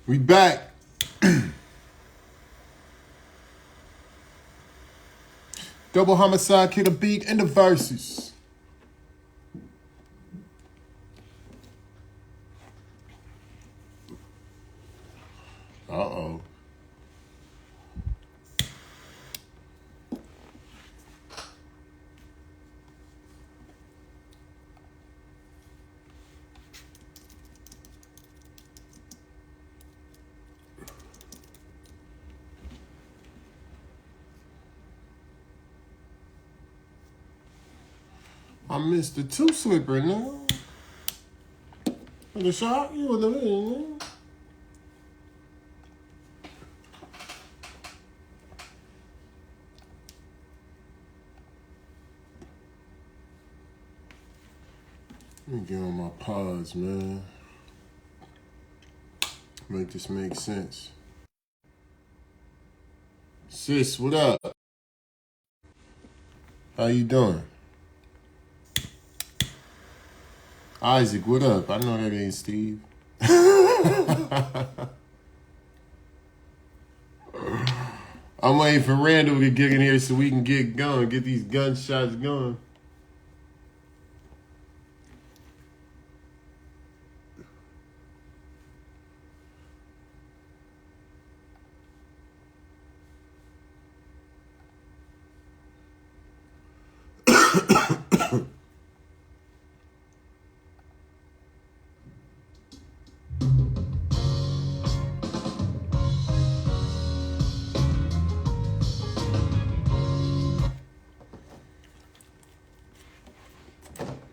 We back. Double homicide, Killer Beat, and the verses. Uh-oh. I missed the two slipper now. The shot, you the man. Let me get on my pods, man. Make this make sense. Sis, what up? How you doing? Isaac, what up? I know that ain't Steve. I'm waiting for Randall to get in here so we can get going, get these gunshots going.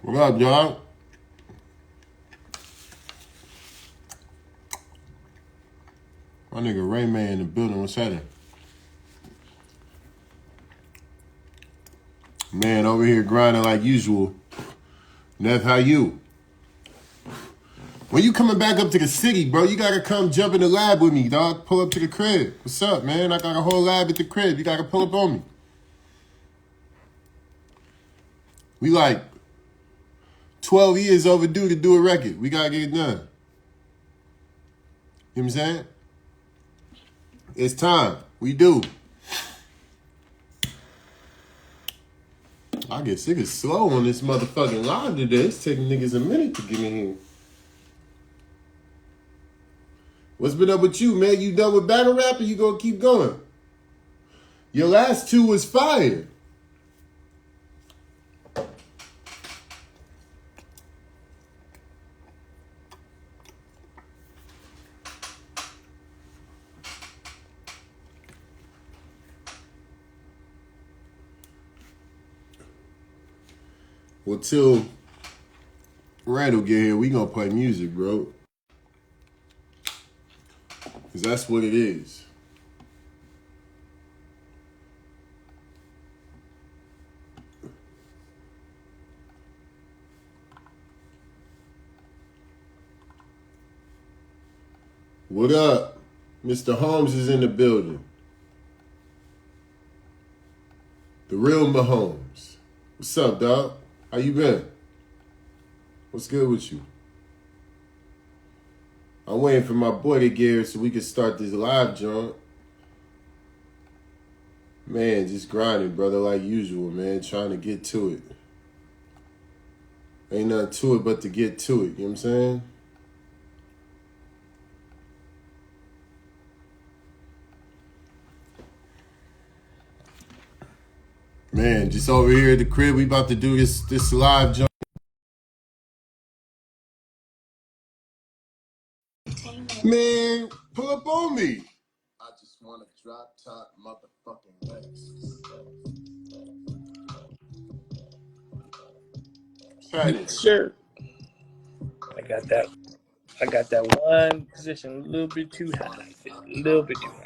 What up, y'all? My nigga Ray Man in the building. What's happening? Man, over here grinding like usual. Nev, how you? When you coming back up to the city, bro, you gotta come jump in the lab with me, dog. Pull up to the crib. What's up, man? I got a whole lab at the crib. You gotta pull up on me. We like 12 years overdue to do a record. We gotta get it done. You know what I'm saying? It's time. We do. I get sick of slow on this motherfucking live today. It's taking niggas a minute to get in here. What's been up with you, man? You done with battle rap or you gonna keep going? Your last two was fire. Well, till Randall get here, we gonna play music, bro. Because that's what it is. What up? Mr. Holmes is in the building. The real Mahomes. What's up, dog? How you been? What's good with you? I'm waiting for my boy to get here so we can start this live joint. Man, just grinding, brother, like usual, man. Trying to get to it. Ain't nothing to it but to get to it. You know what I'm saying? Man, just over here at the crib, we about to do this live joint. Man, pull up on me. I just want to drop top motherfucking legs. Sure. I got that one position a little bit too high. A little bit too high.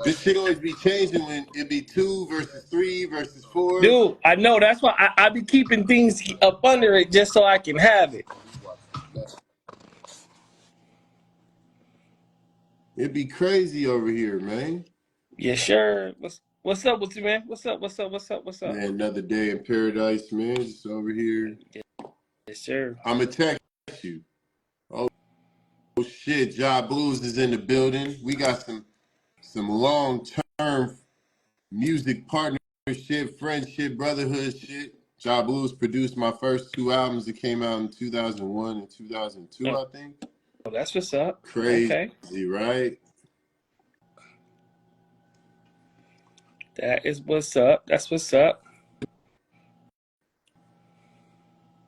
This shit always be changing when it be 2 versus 3 versus 4. Dude, I know. That's why I be keeping things up under it just so I can have it. It be crazy over here, man. Yeah, sure. What's up with you, man? What's up? Man, another day in paradise, man. Just over here. Yes, sir. I'ma text you. Oh shit. Ja Blues is in the building. We got some long-term music partnership, friendship, brotherhood shit. Ja Blues produced my first two albums that came out in 2001 and 2002, I think. Oh, that's what's up. Crazy, Okay. right? That is what's up. That's what's up.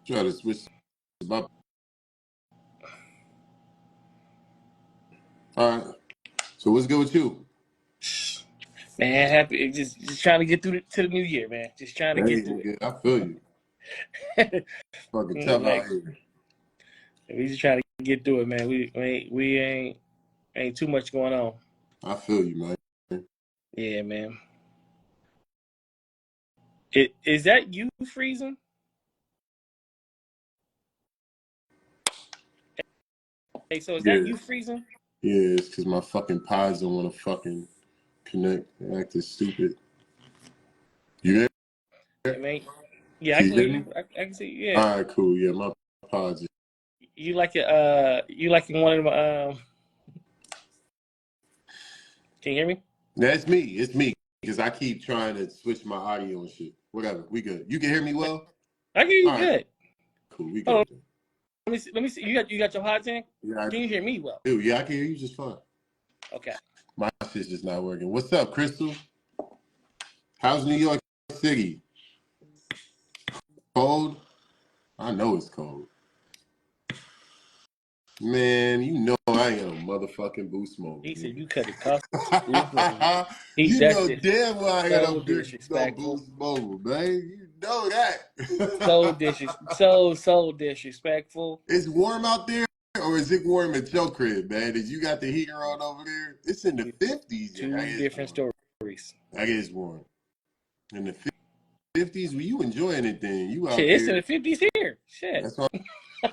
Try to switch my. All right. So what's good with you? Man, happy. Just trying to get through to the new year, man. Just trying to Hey, get through nigga, I feel you. Fucking tough like, out here. we just trying to get through it, man. We ain't too much going on. I feel you, man. Yeah, man. Is that you freezing? Hey, so is that Yeah. you freezing? Yeah, it's because my fucking pods don't want to fucking connect. They acting stupid. You I there? mean, yeah, I Can you can hear hear me? you. I can see you. Yeah. All right, cool. Yeah, my pods. You like it? You like in one of them? Can you hear me? That's me. It's me. Because I keep trying to switch my audio and shit. Whatever. We good. You can hear me well? I hear you All right. good. Cool. We Hold on. good. Let me see. You got your pods in? Yeah, Can you hear me well? dude, yeah, I can hear you just fine. Okay. My shit's just not working. What's up, Crystal? How's New York City? Cold? I know it's cold. Man, you know I ain't got no motherfucking boost mode. He said Nigga. you cut it cost. He's You know that's damn well I ain't got so no disrespectful. boost mode, man. You know that. So disrespectful. It's warm out there, or is it warm at your crib, man? Did you got the heater on over there? It's in the 50s. Yeah, Two I guess different warm. stories. I guess warm. In the 50s, when you enjoy anything, you out Shit, it's in there. the 50s here. Shit. That's what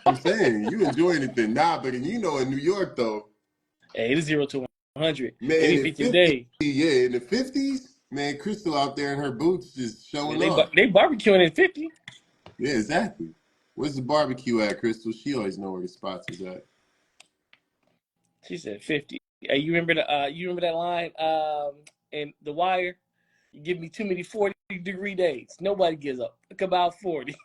I'm saying. You enjoy anything. Nah, but you know in New York, though, Hey, it is 0 to 100. man, Any in 50 50, day. yeah, in the 50s, man, Crystal out there in her boots just showing Man, off. they barbecuing in 50. Yeah, exactly. Where's the barbecue at, Crystal? She always know where the spots is at. She said 50. Hey, you remember that line in The Wire? You give me too many 40-degree days. Nobody gives up. Look about 40.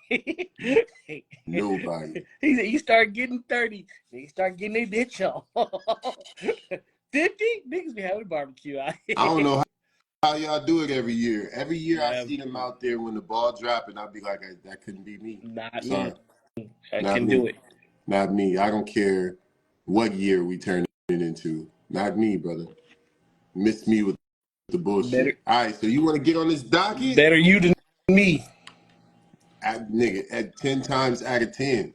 Nobody. He said you start getting 30, then you start getting a bitch on. 50? Niggas be having a barbecue out here. I don't know how y'all do it every year. Every year I Never. see them out there when the ball drop, and I'll be like, that couldn't be me. Not Sorry, me. I not can me. do it. Not me. I don't care what year we turn it into. Not me, brother. Miss me with the bullshit. Better, All right, so you want to get on this docket? better you than me. Nigga, at 10 times out of 10,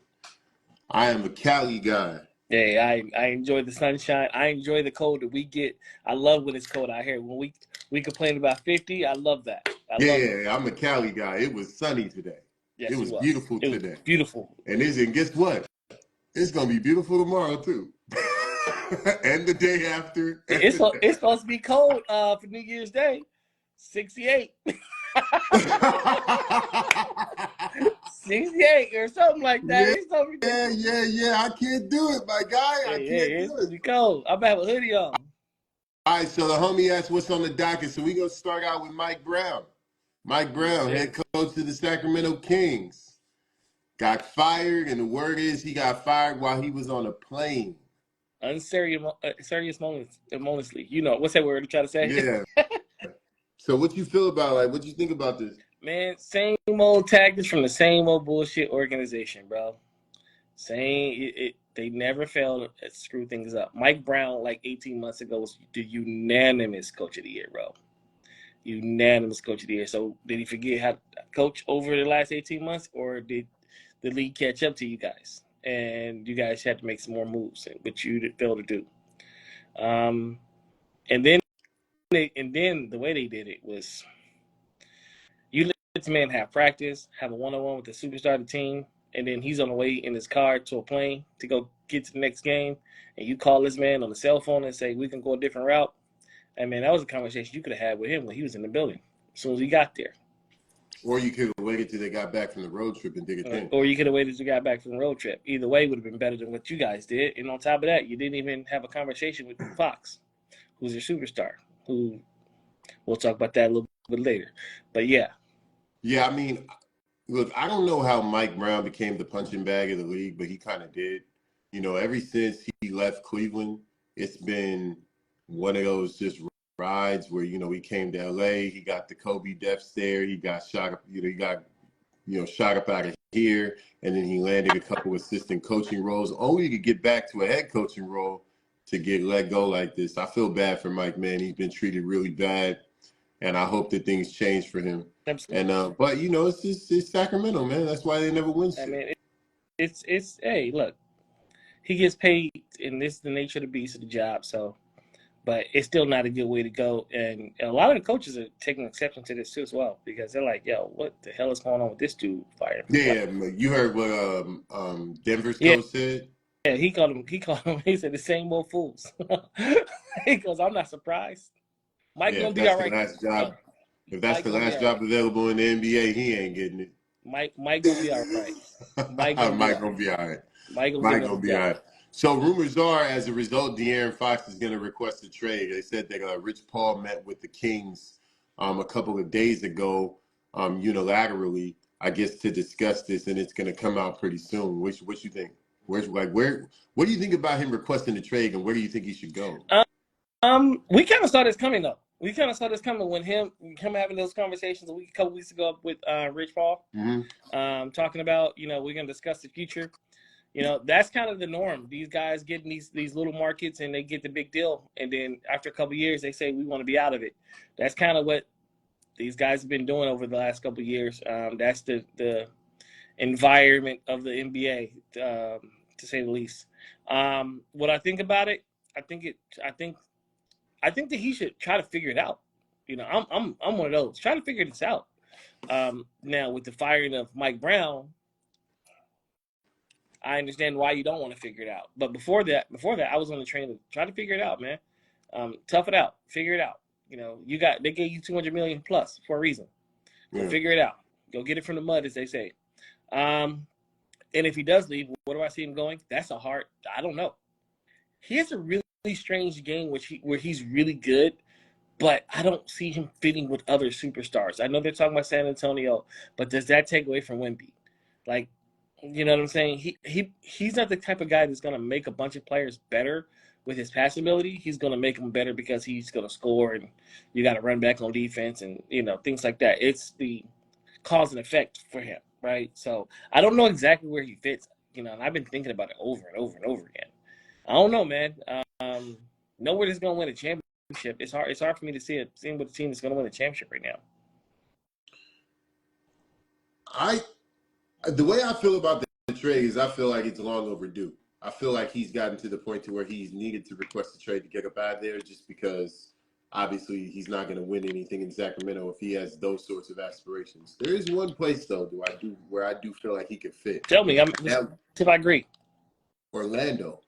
I am a Cali guy. Hey, I enjoy the sunshine. I enjoy the cold that we get. I love when it's cold out here. When we complain about 50, I love that. I love it. Yeah, I'm a Cali guy. It was sunny today. Yes, It was it was. beautiful It was today. beautiful. And guess what? It's gonna be beautiful tomorrow too. And the day after. It's supposed to be cold for New Year's Day. 68. 68 or something like that. Yeah, It's so ridiculous. yeah. I can't do it, my guy. I Hey, can't it's do gonna it. be cold. I'm gonna have a hoodie on. All right, so the homie asked what's on the docket. So we're gonna start out with Mike Brown. Mike Brown, head coach of the Sacramento Kings, got fired, and the word is he got fired while he was on a plane. Unceremoniously. You know, what's that word I'm trying to say? Yeah. So what you feel about, like, what you think about this? Man, same old tactics from the same old bullshit organization, bro. They never fail to screw things up. Mike Brown, like 18 months ago, was the unanimous coach of the year, bro. Unanimous coach of the year. So did he forget how to coach over the last 18 months, or did the league catch up to you guys? And you guys had to make some more moves, which you failed to do. And then the way they did it was, you let this man have practice, have a one-on-one with the superstar of the team, and then he's on the way in his car to a plane to go get to the next game, and you call this man on the cell phone and say, we can go a different route. And man, that was a conversation you could have had with him when he was in the building as soon as he got there. Or you could have waited till they got back from the road trip and did it then. Or you could have waited till you got back from the road trip. Either way would have been better than what you guys did. And on top of that, you didn't even have a conversation with Fox, who's your superstar, who we'll talk about that a little bit later. But yeah. Yeah, I mean, look, I don't know how Mike Brown became the punching bag of the league, but he kind of did. You know, ever since he left Cleveland, it's been one of those just rides where, you know, he came to LA, he got the Kobe death stare, he got shot up, shot up out of here, and then he landed a couple assistant coaching roles, only to get back to a head coaching role to get let go like this. I feel bad for Mike, man. He's been treated really bad, and I hope that things change for him. Absolutely. And but you know, it's Sacramento, man. That's why they never win shit. I mean, it's hey, look, he gets paid, and this is the nature of the beast of the job. So, but it's still not a good way to go. And a lot of the coaches are taking exception to this too as well, because they're like, "Yo, what the hell is going on with this dude firing?" Yeah, you heard what Denver's coach said. Yeah, he called him. He said the same old fools. He goes, "I'm not surprised. Mike gonna be all right." If that's the last job available in the NBA, he ain't getting it. Mike gonna be all right. Mike gonna be all right. Mike gonna be all right. So rumors are, as a result, De'Aaron Fox is going to request a trade. They said that Rich Paul met with the Kings a couple of days ago, unilaterally, I guess, to discuss this, and it's going to come out pretty soon. What you think? What do you think about him requesting the trade, and where do you think he should go? We kind of saw this coming though. We kind of saw this coming when him having those conversations a couple weeks ago with Rich Paul, talking about, you know, we're going to discuss the future. You know, that's kind of the norm. These guys get in these little markets and they get the big deal. And then after a couple of years, they say, we want to be out of it. That's kind of what these guys have been doing over the last couple of years. That's the environment of the NBA, to say the least. What I think about it, I think that he should try to figure it out. You know, I'm one of those. Try to figure this out. Now, with the firing of Mike Brown, I understand why you don't want to figure it out. But before that, I was on the train to try to figure it out, man. Tough it out. Figure it out. You know, they gave you $200 million plus for a reason. Go figure it out. Go get it from the mud, as they say. And if he does leave, where do I see him going? I don't know. He has a really strange game where he's really good, but I don't see him fitting with other superstars. I know they're talking about San Antonio, but does that take away from Wemby? Like, you know what I'm saying? He's not the type of guy that's going to make a bunch of players better with his pass ability. He's going to make them better because he's going to score, and you got to run back on defense and, you know, things like that. It's the cause and effect for him, right? So I don't know exactly where he fits, you know, and I've been thinking about it over and over and over again. I don't know, man. Nowhere that's going to win a championship. It's hard for me to see what the team is going to win a championship right now. The way I feel about the trade is I feel like it's long overdue. I feel like he's gotten to the point to where he's needed to request a trade to get up out of there, just because obviously he's not going to win anything in Sacramento if he has those sorts of aspirations. There is one place though where I do feel like he could fit. Tell me, if I agree. Orlando.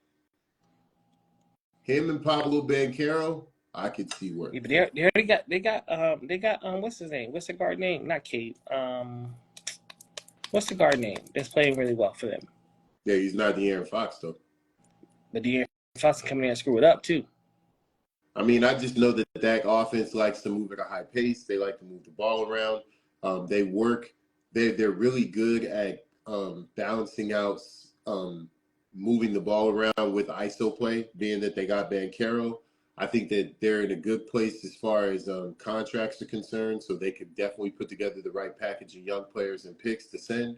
Him and Pablo Banchero, I could see working. Yeah, but they got what's his name? What's the guard name? Not Cade. What's the guard name that's playing really well for them? Yeah, he's not De'Aaron Fox though. But De'Aaron Fox can come in and screw it up too. I mean, I just know that offense likes to move at a high pace. They like to move the ball around. They work. They're really good at balancing out, moving the ball around with ISO play. Being that they got Banchero, I think that they're in a good place as far as contracts are concerned. So they could definitely put together the right package of young players and picks to send.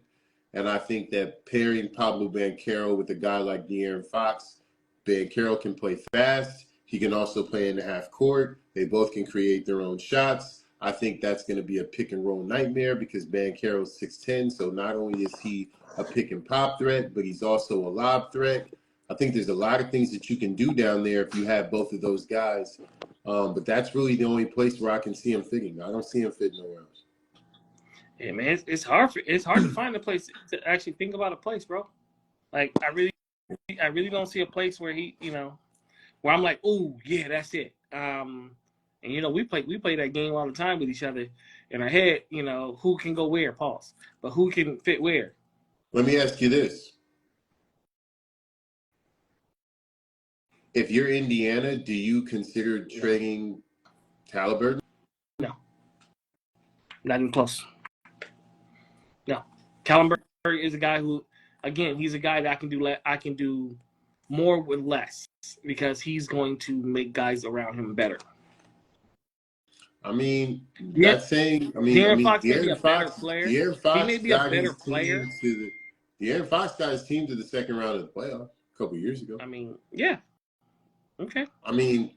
And I think that pairing Pablo Banchero with a guy like De'Aaron Fox, Banchero can play fast. He can also play in the half court. They both can create their own shots. I think that's going to be a pick and roll nightmare because Banchero's 6'10", so not only is he a pick and pop threat, but he's also a lob threat. I think there's a lot of things that you can do down there if you have both of those guys. But that's really the only place where I can see him fitting. I don't see him fitting nowhere else. Yeah, man, it's hard to find a place to actually think about a place, bro. Like I really don't see a place where he, you know, where I'm like, oh yeah, that's it. And we play that game all the time with each other in our head. Who can go where? Pause. But who can fit where? Let me ask you this: if you're Indiana, do you consider trading Halliburton? No, not even close. No, Callenberg is a guy who, again, he's a guy that I can do more with less because he's going to make guys around him better. I mean, that's saying. De'Aaron Fox may be a better player. De'Aaron Fox He may be a got better his player. team De'Aaron Fox got his team to the second round of the playoffs a couple years ago. I mean, yeah. Okay. I mean,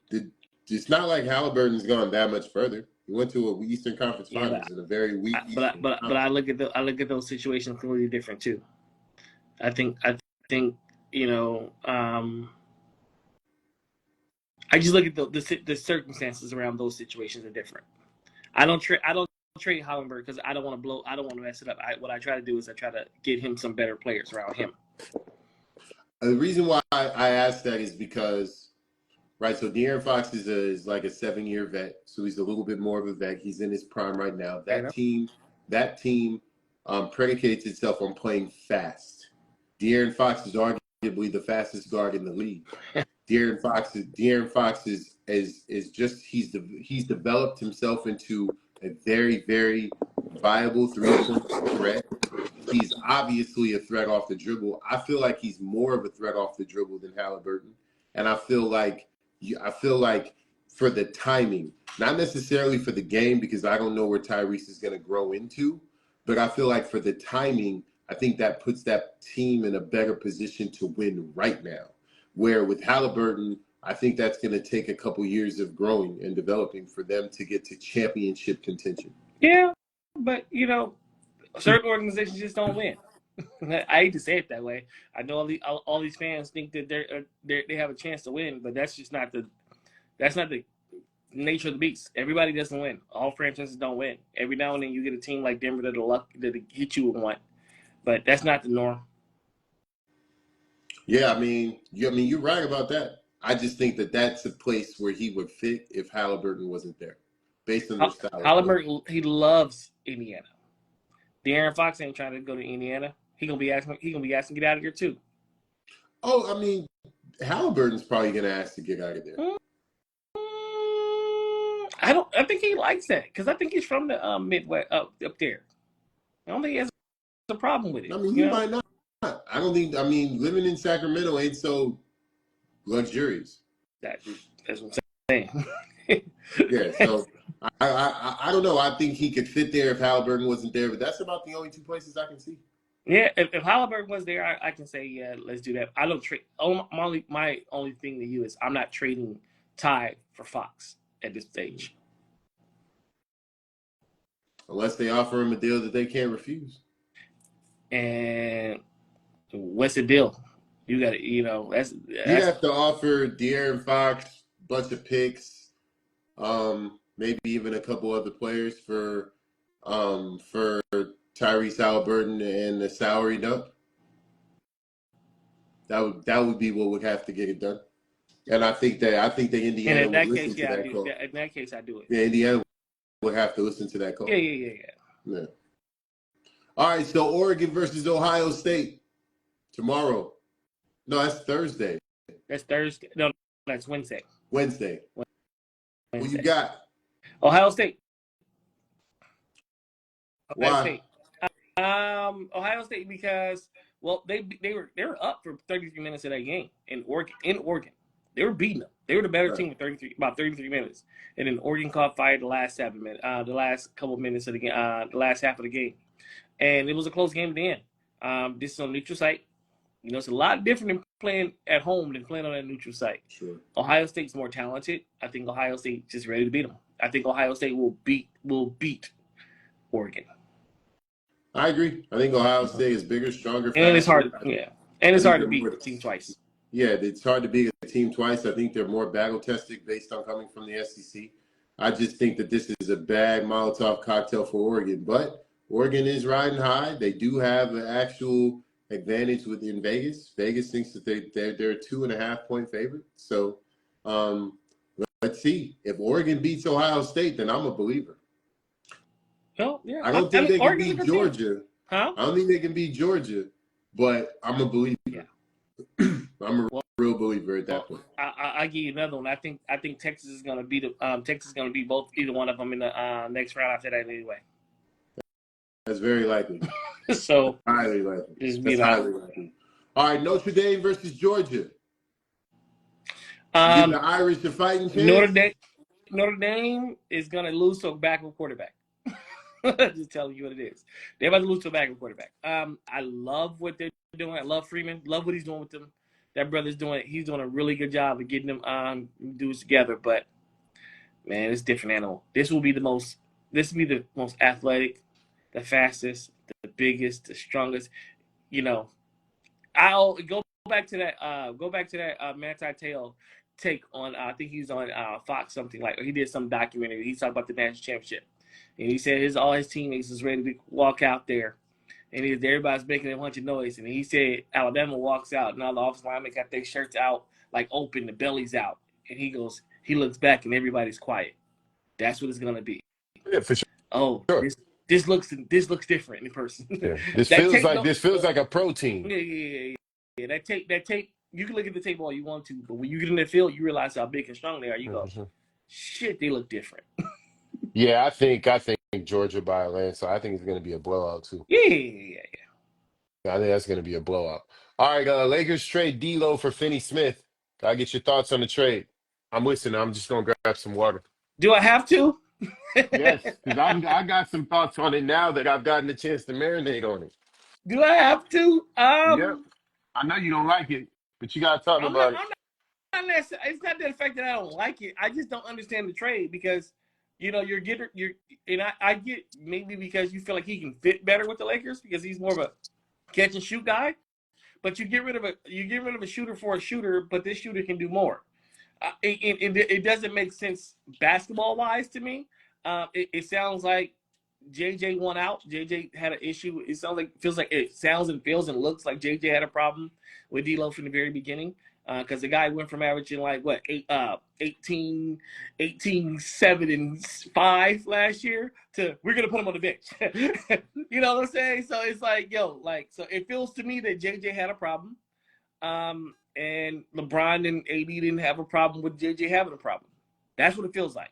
it's not like Halliburton's gone that much further. He went to a Eastern Conference Finals in a very weak. But I look at those situations completely different too. I think I just look at the circumstances around those situations are different. I don't trade Hallenberg because I don't want to mess it up. What I try to do is I try to get him some better players around him. The reason why I asked that is because, right, so De'Aaron Fox is like a 7-year vet, so he's a little bit more of a vet. He's in his prime right now. That team predicates itself on playing fast. De'Aaron Fox is arguably the fastest guard in the league. De'Aaron Fox is just he's developed himself into a very, very viable 3-point threat. He's obviously a threat off the dribble. I feel like he's more of a threat off the dribble than Halliburton, and I feel like for the timing, not necessarily for the game, because I don't know where Tyrese is going to grow into, but I feel like for the timing, I think that puts that team in a better position to win right now. Where with Halliburton, I think that's going to take a couple years of growing and developing for them to get to championship contention. Yeah, but certain organizations just don't win. I hate to say it that way. I know all these fans think that they have a chance to win, but that's not the nature of the beast. Everybody doesn't win. All franchises don't win. Every now and then you get a team like Denver that'll hit you with one, but that's not the norm. Yeah, I mean, you're right about that. I just think that that's a place where he would fit if Halliburton wasn't there, based on their style. Halliburton, he loves Indiana. De'Aaron Fox ain't trying to go to Indiana. He gonna be asking to get out of here too. Oh, I mean, Halliburton's probably gonna ask to get out of there. I think he likes that because I think he's from the Midwest up there. I don't think he has a problem with it. I mean, he might not. I don't think. I mean, living in Sacramento ain't so luxurious. That's what I'm saying. Yeah, so I don't know. I think he could fit there if Halliburton wasn't there, but that's about the only two places I can see. Yeah, if Halliburton was there, I can say, yeah, let's do that. I don't trade. My only thing to you is I'm not trading Ty for Fox at this stage. Unless they offer him a deal that they can't refuse. And what's the deal? You got to, you have to offer De'Aaron Fox a bunch of picks, maybe even a couple other players for Tyrese Halliburton and the salary dump. That would be what would have to get it done. And I think that Indiana would listen to that call. In that case, I do it. Yeah, Indiana would have to listen to that call. Yeah. All right, so Oregon versus Ohio State tomorrow. No, that's Thursday. That's Thursday. No, that's Wednesday. Wednesday. Who you got? Ohio State. Why? Ohio State because they were up for 33 minutes of that game in Oregon. They were beating them. They were the better team with about 33 minutes, and then Oregon caught fire the last 7 minutes, the last couple of minutes of the game, the last half of the game, and it was a close game at the end. This is on neutral site. It's a lot different than playing at home than playing on a neutral site. Sure. Ohio State's more talented. I think Ohio State just ready to beat them. I think Ohio State will beat Oregon. I agree. I think Ohio State is bigger, stronger, and it's hard. Yeah, and it's hard to beat the team twice. Yeah, it's hard to beat a team twice. I think they're more battle-tested based on coming from the SEC. I just think that this is a bad Molotov cocktail for Oregon. But Oregon is riding high. They do have an actual advantage within Vegas. Vegas thinks that they're a 2.5-point favorite. So let's see. If Oregon beats Ohio State, then I'm a believer. No, yeah. I don't I think mean, they can Oregon's a beat good team. Georgia. Huh? I don't think they can beat Georgia, but I'm a believer. Yeah. I'm a Well, real believer at that well, point. I give you another one. I think Texas is gonna beat Texas is gonna beat both either one of them in the next round after that anyway. That's very likely. So Highly likely. just be That's that. highly likely. All right, Notre Dame versus Georgia. You give Um, the Irish a fighting Notre chance? Dame Notre Dame is gonna lose to a backup quarterback. Just telling you what it is. They're about to lose to a backup quarterback. I love what they're doing. I love Freeman. Love what he's doing with them. That brother's doing. He's doing a really good job of getting them dudes together. But man, it's a different animal. This will be the most. This will be the most athletic, the fastest, the biggest, the strongest. You know, I'll go back to that. Go back to that Manti Te'o take on. I think he's on Fox something like. Or he did some documentary. He talked about the national championship, and he said all his teammates is ready to walk out there, and everybody's making a bunch of noise. And he said Alabama walks out, and all the offensive linemen got their shirts out like open, the bellies out, and he goes. He looks back, and everybody's quiet. That's what it's gonna be. Yeah, for Oh, sure. this looks different in person. Yeah, this That feels tape, like no, this feels like a pro team. yeah. That tape. You can look at the tape all you want to, but when you get in the field, you realize how big and strong they are. You go, Mhm. shit, they look different. Yeah, I think Georgia by Atlanta. So I think it's going to be a blowout too. Yeah. I think that's going to be a blowout. All right, Lakers trade D'Lo for Finney Smith. Gotta get your thoughts on the trade. I'm listening. I'm just gonna grab some water. Do I have to? Yes, because I got some thoughts on it now that I've gotten a chance to marinate on it. Do I have to? Yep. I know you don't like it, but you gotta talk I'm not. about it. I'm not. It's not the fact that I don't like it. I just don't understand the trade because, and I get maybe because you feel like he can fit better with the Lakers because he's more of a catch and shoot guy. But you get rid of a shooter for a shooter, but this shooter can do more. It doesn't make sense basketball wise to me. It sounds like JJ won out. JJ had an issue. It sounds and feels and looks like JJ had a problem with D'Lo from the very beginning. Because the guy went from averaging like what 18, 7 and 5 last year to we're gonna put him on the bench. You know what I'm saying? So it's like so it feels to me that JJ had a problem. And LeBron and AD didn't have a problem with JJ having a problem. That's what it feels like.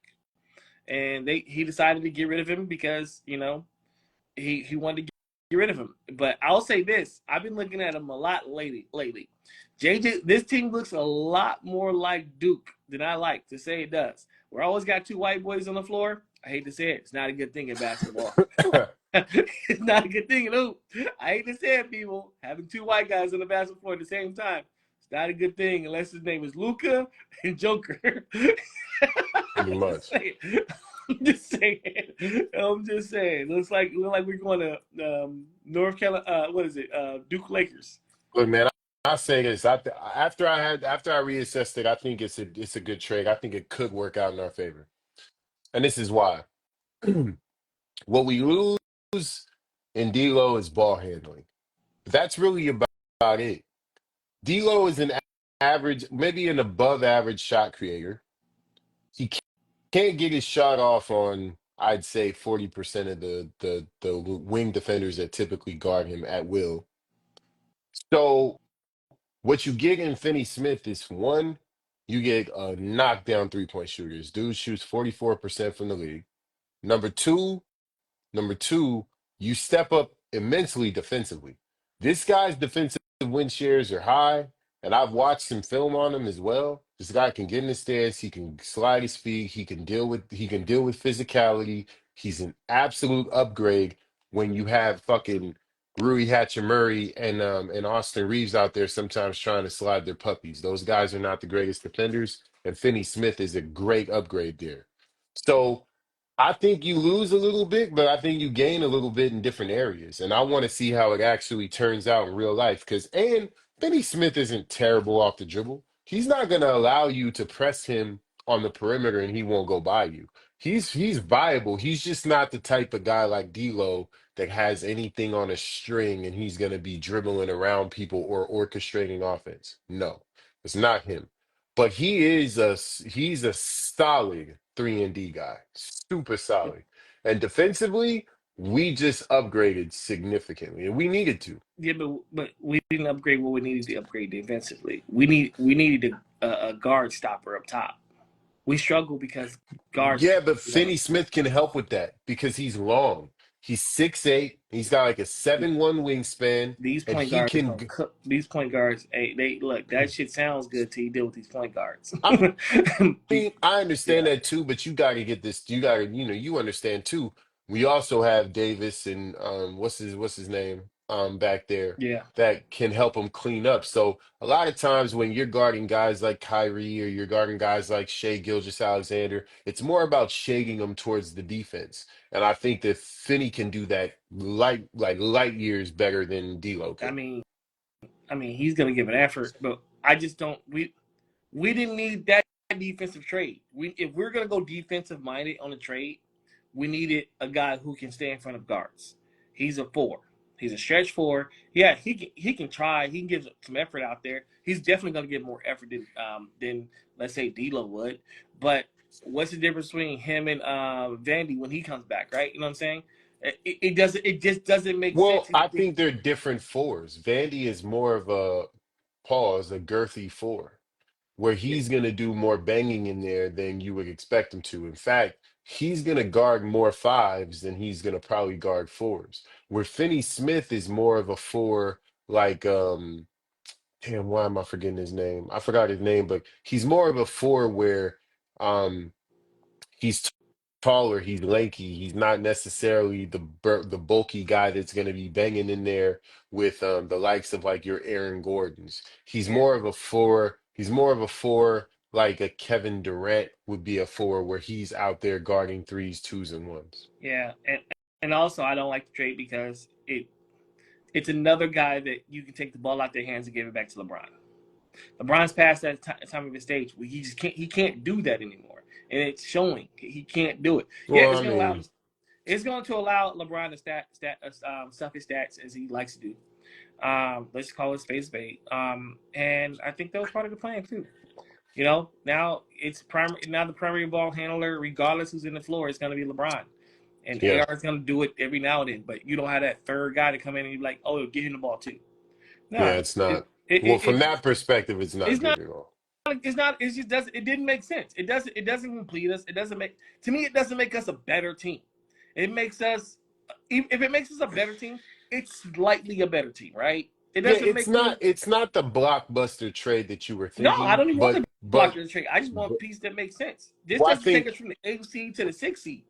And he decided to get rid of him because he wanted to get rid of him. But I'll say this: I've been looking at him a lot lately. JJ, this team looks a lot more like Duke than I like to say it does. We're always got two white boys on the floor. I hate to say it, it's not a good thing in basketball. It's not a good thing in hoop. I hate to say it, people. Having two white guys on the basketball floor at the same time. It's not a good thing unless his name is Luca and Joker. Pretty much. I'm just saying. Looks like we're going to North Carolina. What is it? Duke Lakers. Look, man, I say this. After I reassessed it, I think it's a good trade. I think it could work out in our favor, and this is why. What we lose in D'Lo is ball handling. That's really about it. D'Lo is an average, maybe an above average shot creator. He can't get his shot off on, I'd say, 40% of the wing defenders that typically guard him at will. So what you get in Finney Smith is one, you get a knockdown 3-point shooters. Dude shoots 44% from the league. Number two, Number two, you step up immensely defensively. This guy's defensive win shares are high, and I've watched some film on him as well. This guy can get in the stance, he can slide his feet, he can deal with physicality. He's an absolute upgrade when you have fucking Rui Hachimura and Austin Reeves out there sometimes trying to slide their puppies. Those guys are not the greatest defenders, and Finney Smith is a great upgrade there. So I think you lose a little bit, but I think you gain a little bit in different areas. And I want to see how it actually turns out in real life. And Benny Smith isn't terrible off the dribble. He's not going to allow you to press him on the perimeter and he won't go by you. He's viable. He's just not the type of guy like D'Lo that has anything on a string and he's going to be dribbling around people or orchestrating offense. No, it's not him. but he's a solid 3 and D guy, super solid. And defensively, we just upgraded significantly, and we needed to. Yeah, but we didn't upgrade what we needed to upgrade defensively. We needed a guard stopper up top. We struggle because guards Yeah, can't but do that. Finney Smith can help with that because he's long. He's 6'8". He's got like a 7'1" wingspan, These and point he guards can. don't cook. These point guards, hey, they look. That shit sounds good till you deal with these point guards. I mean, I understand Yeah, that too, but you got to get this. You got to, you understand too. We also have Davis and what's his name back there yeah. that can help him clean up. So a lot of times when you're guarding guys like Kyrie or you're guarding guys like Shea Gilgeous-Alexander, it's more about shaking them towards the defense. And I think that Finney can do that light years better than D'Lo I can. mean, he's gonna give an effort, but I just don't. We didn't need that defensive trade. If we're gonna go defensive minded on the trade, we needed a guy who can stay in front of guards. He's a four. He's a stretch four. Yeah, he can try. He can give some effort out there. He's definitely gonna give more effort than let's say D'Lo would. But what's the difference between him and Vandy when he comes back? Right? You know what I'm saying? It doesn't. It just doesn't make sense. Well, I think they're different fours. Vandy is more of a girthy four, where he's going to do more banging in there than you would expect him to. In fact, he's going to guard more fives than he's going to probably guard fours. Where Finney Smith is more of a four, like damn, why am I forgetting his name? I forgot his name, but he's more of a four where um he's taller, he's lanky, he's not necessarily the bulky guy that's going to be banging in there with the likes of like your Aaron Gordons. He's Yeah, more of a four. He's more of a four like a Kevin Durant would be a four, where he's out there guarding threes, twos, and ones. yeah, and also I don't like the trade because it's another guy that you can take the ball out their hands and give it back to LeBron. LeBron's past that time of his stage. He just can't do that anymore, and it's showing he can't do it. Yeah, Well, I mean, it's going to allow LeBron to stuff his stats as he likes to do. Let's call it space bait. And I think that was part of the plan too. Now now the primary ball handler, regardless who's in the floor, is going to be LeBron. And yeah, AR is going to do it every now and then, but you don't have that third guy to come in and be like, "Oh, give him the ball too." yeah, No, it's it, not. it, Well, it, from it that perspective, it's not it's not good at all. it's not it just doesn't it didn't make sense. It doesn't complete us. It doesn't make to me it doesn't make us a better team. It makes us if it makes us a better team, it's slightly a better team, right? It Yeah, doesn't make me it's not the blockbuster trade that you were no, I thinking, don't even want but the blocker trade. I just want a piece that makes sense. This well, I doesn't take think us from the 8th seed to the 6th seed.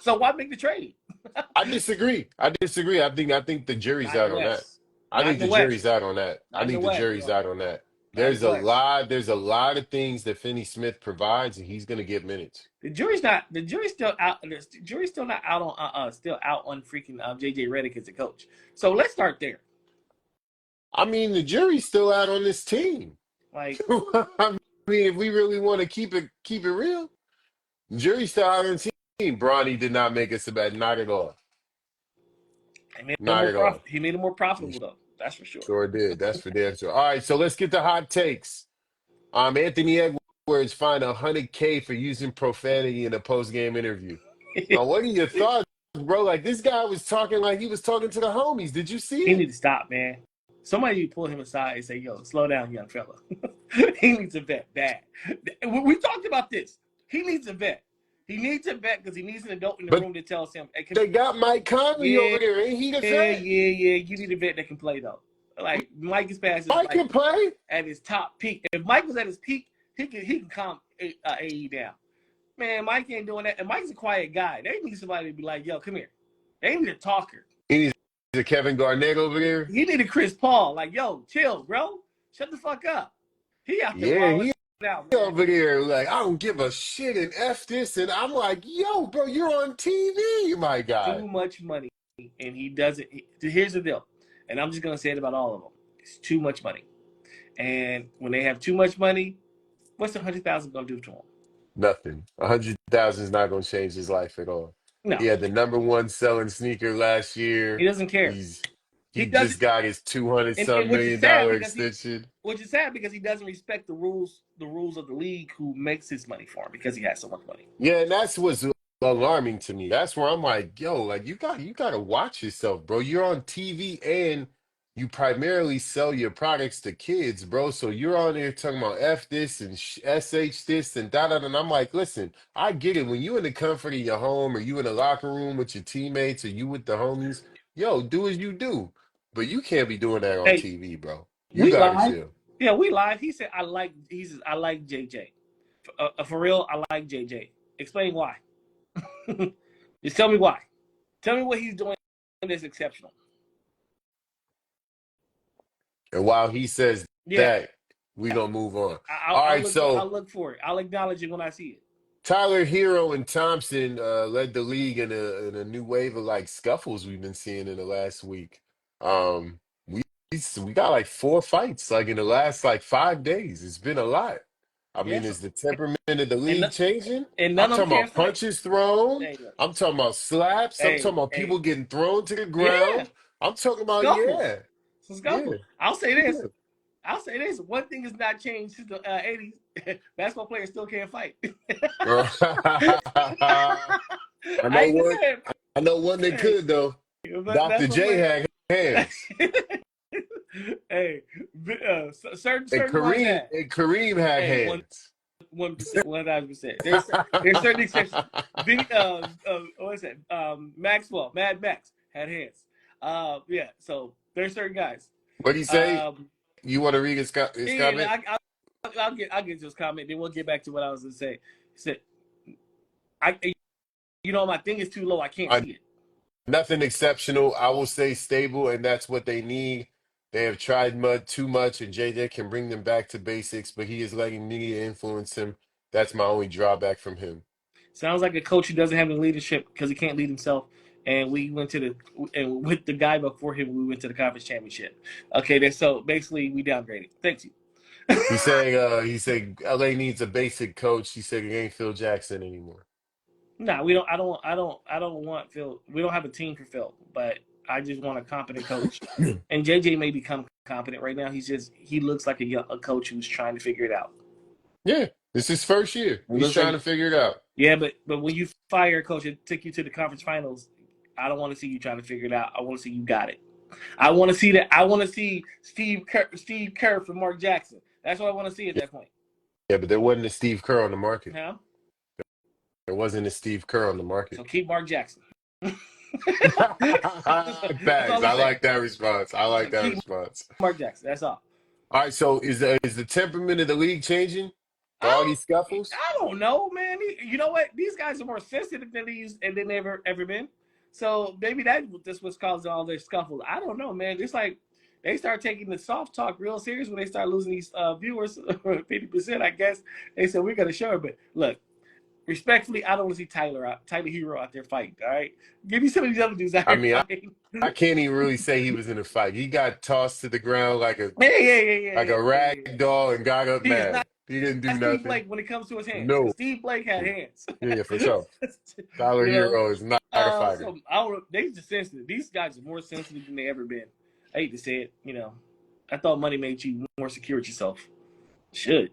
So why make the trade? I disagree. I disagree. I think the jury's Not in out the on that. West. I Not in think the the West. jury's out on that. I Not in the think the West, jury's bro. out on that. Not in the West. There's a lot of things that Finney Smith provides, and he's gonna get minutes. The jury's still out. The jury's still not out on still out on freaking JJ Redick as a coach. So let's start there. I mean, the jury's still out on this team. Like I mean, if we really want to keep it real, the jury's still out on the team. Bronny did not make us a bad, not at all. Not at all. he made it more profitable He though. That's for sure. sure did. That's for damn sure. All right, so let's get the hot takes. Anthony Edwards fined 100K for using profanity in a post-game interview. What are your thoughts, bro? Like this guy was talking like he was talking to the homies. Did you see He it? needs to stop, man. Somebody pull him aside and say, "Yo, slow down, young fella." He needs a vet bad. We talked about this. He needs a vet. He needs a vet because he needs an adult in the But room that tells him, "Hey, they got Mike Conley yeah, over there. Ain't he the yeah, vet? yeah. You need a vet that can play though." Like Mike is past is Mike like can play. at his top peak. If Mike was at his peak, he can calm AE down. Man, Mike ain't doing that. And Mike's a quiet guy. They need somebody to be like, "Yo, come here." They need a talker. He needs a Kevin Garnett over there. He need a Chris Paul. Like, yo, chill, bro. Shut the fuck up. He out there Yeah, wilding he out, man. over there like I don't give a shit and F this. And I'm like, yo, bro, you're on TV, my guy. Too much money, and he doesn't. Here's the deal, and I'm just gonna say it about all of them. It's too much money, and when they have too much money, what's the 100,000 gonna do to him? Nothing. 100,000 is not going to change his life at all. No, He had the number one selling sneaker last he year. doesn't care. He's He he doesn't, just got his 200 and some which is million sad dollar because extension. he doesn't respect the rules of the league who makes his money for him because he has so much money. Yeah, and that's what's alarming to me. That's where I'm like, yo, like you gotta watch yourself, bro. You're on TV and you primarily sell your products to kids, bro. So you're on there talking about F this and SH this and da da da. And I'm like, listen, I get it. When you in the comfort of your home or you in the locker room with your teammates or you with the homies, yo, do as you do. But you can't be doing that on Hey, TV, bro. You we gotta live. chill. Yeah, we live. He said, he says, I like JJ. For real, I like JJ. Explain why. Just tell me why. Tell me what he's doing that's exceptional. And while he says Yeah, that, we gonna move on. I'll, All I'll right, look for. I'll so look for it. I'll acknowledge it when I see it. Tyler Hero and Thompson led the league in a new wave of like scuffles we've been seeing in the last week. We we got like 4 fights like in the last like 5 days. It's been a lot. I mean, Yes, is the temperament of the and league changing? and I'm none of them talking can't about fight. punches thrown. Hey, I'm talking about slaps. I'm talking about hey, people getting thrown to the yeah, ground. I'm talking about scuffles, yeah, some yeah, scuffles. I'll say this. yeah. I'll say this. One thing has not changed since the '80s. Basketball players still can't fight. I I know ain't just one. saying. I know one that Hey, could though. Dr. basketball J players. had hands, Hey, certain ones have. And Kareem had Hey, hands. 1%, 1,000%. There's certain exceptions. Vinny, what is that? Maxwell, Mad Max had hands. Yeah. So there's certain guys. What do you say? Um, You want to read his yeah, comment? I'll get to his comment. Then we'll get back to what I was gonna say. He said, I, my thing is too low. I can't Uh, see it. Nothing exceptional. I will say stable, and that's what they need. They have tried too much, and JJ can bring them back to basics, but he is letting media influence him. That's my only drawback from him. Sounds like a coach who doesn't have any leadership because he can't lead himself. And we went to and with the guy before him, we went to the conference championship. Okay, then so basically we downgraded. Thanks you. He said LA needs a basic coach. He said it ain't Phil Jackson anymore. No, we don't. I don't want Phil. We don't have a team for Phil, but I just want a competent coach. And JJ may become competent right now. He looks like a coach who's trying to figure it out. Yeah, it's his first year. It He's looks trying like to figure it out. yeah, but when you fire a coach and take you to the conference finals, I don't want to see you trying to figure it out. I want to see you got it. I want to see that. I want to see Steve Kerr for Mark Jackson. That's what I want to see at that point. Yeah, but there wasn't a Steve Kerr on the market. Huh? There wasn't a Steve Kerr on the market. So keep Mark Jackson. That's Thanks. all I I'm saying. like that response. I like So that keep response. Mark Jackson. That's all. All right, so is the temperament of the league changing? For all these scuffles? I don't know, man. You know what? These guys are more sensitive than they've ever been. So maybe that's what's causing all their scuffles. I don't know, man. It's like they start taking the soft talk real serious when they start losing these viewers, 50%. I guess they said we're gonna show it. But look, respectfully, I don't want to see Tyler Hero out there fighting. All right, give me some of these other dudes out I here mean, fighting. I can't even really say he was in a fight. He got tossed to the ground like a rag Yeah. doll and got up He is mad. not He didn't do Steve nothing. Blake when it comes to his hands because No. Steve Blake had hands. Yeah, for sure. Tyler you know. Hero is not a fighter. So I don't. They just sensitive. These guys are more sensitive than they ever been. I hate to say it. I thought money made you more secure with yourself. Should.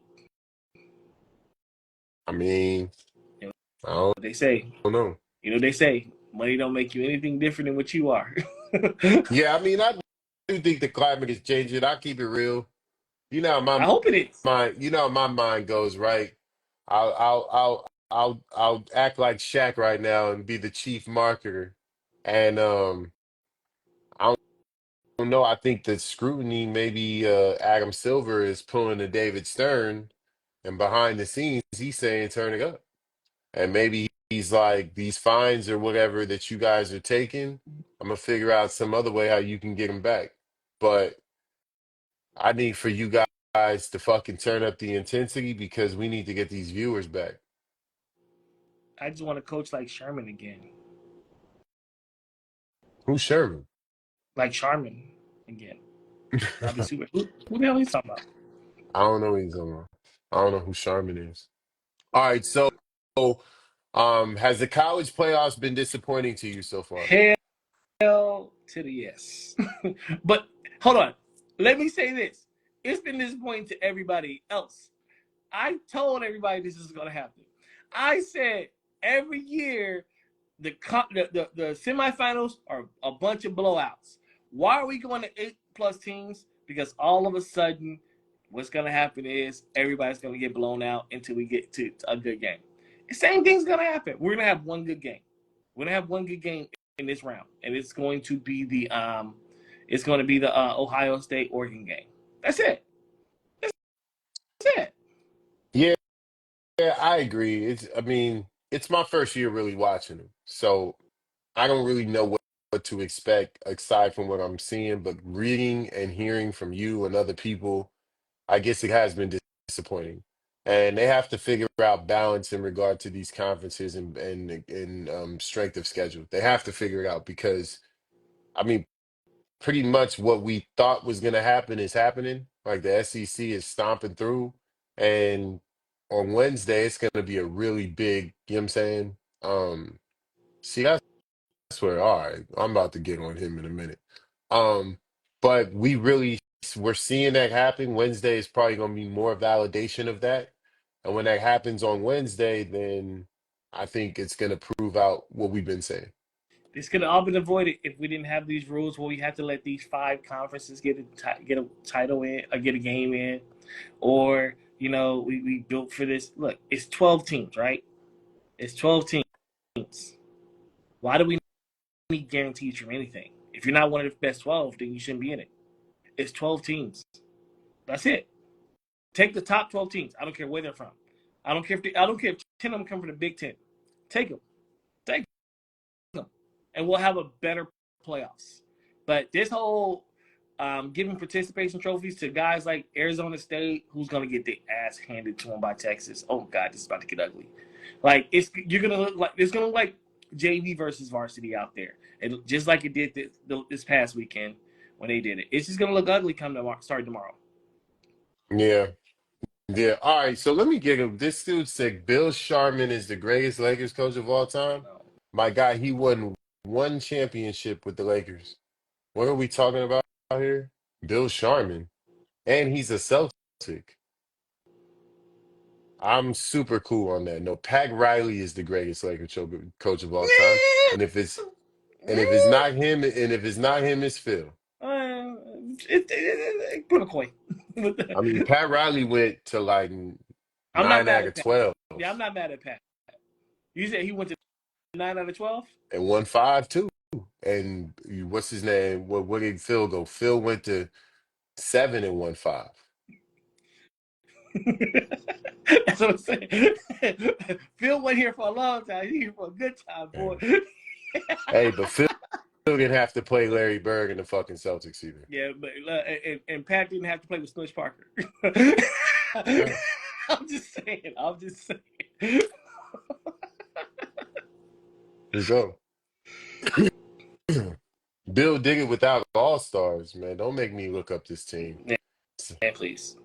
I mean, You know I don't what they say. know. They say money don't make you anything different than what you are. Yeah, I mean, I do think the climate is changing. I keep it real. You know how I my hope it is. mind, you know how my mind goes, right? I'll act like Shaq right now and be the chief marketer. And I don't know. I think the scrutiny, maybe Adam Silver is pulling a David Stern, and behind the scenes, he's saying turn it up. And maybe he's like, these fines or whatever that you guys are taking, I'm gonna figure out some other way how you can get them back. But I need for you guys to fucking turn up the intensity because we need to get these viewers back. I just want to coach like Sherman again. Who's Sherman? Like Sharman again. That'd be super. Who the hell are you talking about? I don't know who he's on. I don't know who Sherman is. All right, so has the college playoffs been disappointing to you so far? Hell to the yes. But hold on. Let me say this. It's been disappointing to everybody else. I told everybody this is going to happen. I said every year the semifinals are a bunch of blowouts. Why are we going to 8+ teams? Because all of a sudden, what's going to happen is everybody's going to get blown out until we get to a good game. The same thing's going to happen. We're going to have one good game. We're going to have one good game in this round, and it's going to be the Ohio State Oregon game. That's it. That's it. Yeah, yeah, I agree. It's my first year really watching them. So I don't really know what to expect aside from what I'm seeing, but reading and hearing from you and other people, I guess it has been disappointing. And they have to figure out balance in regard to these conferences and strength of schedule. They have to figure it out because I mean, pretty much what we thought was going to happen is happening. Like the SEC is stomping through, and on Wednesday it's going to be a really big. You know what I'm saying? See, that's where all right. I'm about to get on him in a minute. Um, but we're seeing that happen. Wednesday is probably going to be more validation of that, and when that happens on Wednesday, then I think it's going to prove out what we've been saying. This could have all been avoided if we didn't have these rules where we had to let these 5 conferences get a title in or get a game in, or we built for this. Look, it's 12 teams, right? It's 12 teams. Why do we need guarantees from anything? If you're not one of the best 12, then you shouldn't be in it. It's 12 teams. That's it. Take the top 12 teams. I don't care where they're from. I don't care if 10 of them come from the Big Ten. Take them. Take them, and we'll have a better playoffs. But this whole giving participation trophies to guys like Arizona State, who's gonna get their ass handed to them by Texas. Oh God, this is about to get ugly. Like it's gonna look like JV versus varsity out there, and just like it did this past weekend when they did it. It's just gonna look ugly starting tomorrow. Yeah. Yeah. All right. So let me get him. This dude said Bill Sharman is the greatest Lakers coach of all time. My guy, he won one championship with the Lakers. What are we talking about here? Bill Sharman. And he's a Celtic. I'm super cool on that. No, Pat Riley is the greatest coach of all time. And if it's not him, it's Phil. Put a coin. I mean, Pat Riley went to like I'm not 9 mad out at of Pat. 12 Yeah, I'm not mad at Pat. You said he went to 9 out of 12? and won 5 too. And what's his name? Where did Phil go? Phil went to 7 and won 5. That's what I'm saying. Phil went here for a long time. He's here for a good time, boy. Hey, but Phil didn't have to play Larry Bird in the fucking Celtics either. Yeah, but and Pat didn't have to play with Smush Parker. I'm just saying. Let's go. Bill Diggett without All-Stars, man. Don't make me look up this team. Yeah, please.